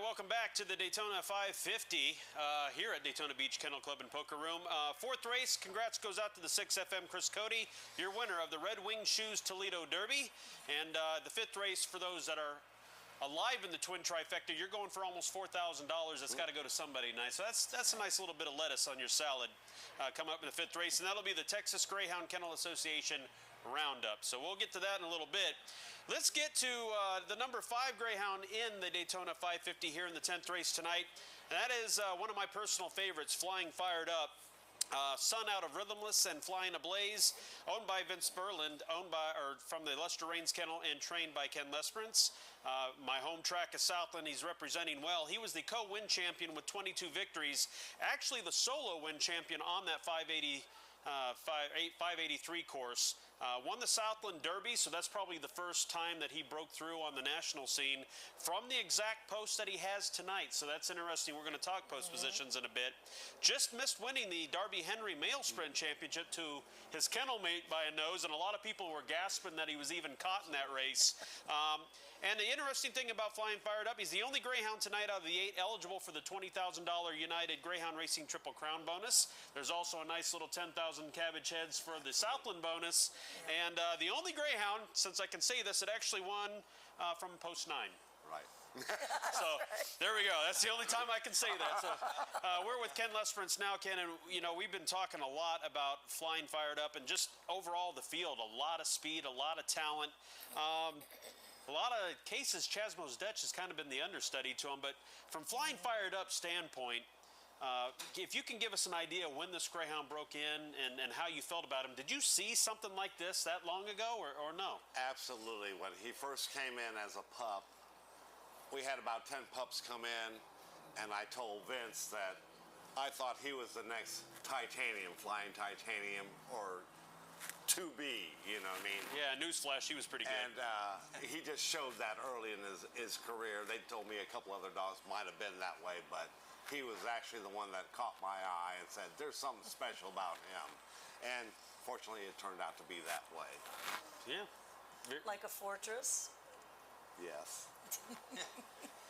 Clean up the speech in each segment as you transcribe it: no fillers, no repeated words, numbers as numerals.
welcome back to the Daytona 550 here at Daytona Beach Kennel Club and Poker Room. Fourth race, congrats goes out to the 6FM Chris Cody, your winner of the Red Wing Shoes Toledo Derby. And the fifth race, for those that are alive in the twin trifecta, you're going for almost $4,000. That's got to go to somebody nice. So that's a nice little bit of lettuce on your salad coming up in the fifth race. And that'll be the Texas Greyhound Kennel Association Roundup. So we'll get to that in a little bit. Let's get to the number 5 Greyhound in the Daytona 550 here in the 10th race tonight. And that is one of my personal favorites, Flying Fired Up. Son out of Rhythmless and Flying Ablaze, owned by Vince Berland, from the Lester Raines Kennel and trained by Ken Lesperance. My home track is Southland. He's representing well. He was the co-win champion with 22 victories. Actually, the solo win champion on that 583 course. Won the Southland Derby, so that's probably the first time that he broke through on the national scene from the exact post that he has tonight. So that's interesting. We're going to talk post positions in a bit. Just missed winning the Darby Henry Male Sprint Championship to his kennel mate by a nose, and a lot of people were gasping that he was even caught in that race. And the interesting thing about Flying Fired Up, he's the only Greyhound tonight out of the 8 eligible for the $20,000 United Greyhound Racing Triple Crown bonus. There's also a nice little 10,000 cabbage heads for the Southland bonus. And the only Greyhound, since I can say this, that actually won from post 9. Right. So there we go. That's the only time I can say that. So we're with Ken Lesperance now, Ken, and we've been talking a lot about Flying Fired Up and just overall the field. A lot of speed, a lot of talent. A lot of cases, Chasmo's Dutch has kind of been the understudy to him, but from Flying Fired Up standpoint, if you can give us an idea when this Greyhound broke in and how you felt about him, did you see something like this that long ago or no? Absolutely. When he first came in as a pup, we had about 10 pups come in, and I told Vince that I thought he was the next Titanium, Flying Titanium, or 2B, you know what I mean? Yeah, newsflash, he was pretty good. And he just showed that early in his career. They told me a couple other dogs might have been that way, but he was actually the one that caught my eye and said, there's something special about him. And fortunately, it turned out to be that way. Yeah. Like a fortress? Yes.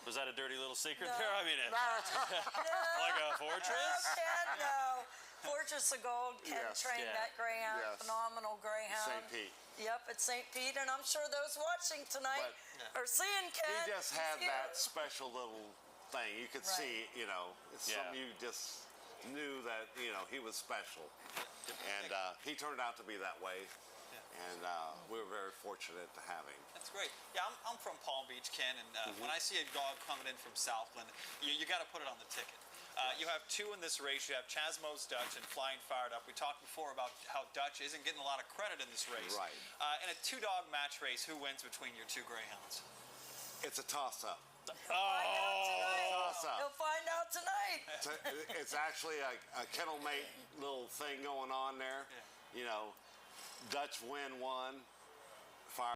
Was that a dirty little secret No. there? I mean, like a fortress? Ken, no. Fortress of Gold. Ken trained that Greyhound. Yes. Phenomenal Greyhound. St. Pete. Yep, at St. Pete, and I'm sure those watching tonight are seeing Ken. He just had that special little thing. You could see, it's something you just knew that, he was special. And he turned out to be that way. And we were very fortunate to have him. That's great. Yeah, I'm from Palm Beach, Ken, and when I see a dog coming in from Southland, you got to put it on the ticket. You have 2 in this race. You have Chasmo's Dutch and Flying Fired Up. We talked before about how Dutch isn't getting a lot of credit in this race. Right. In a 2-dog match race, who wins between your 2 Greyhounds? It's a toss-up. You'll find out tonight. It's actually a kennel mate little thing going on there. Dutch win 1,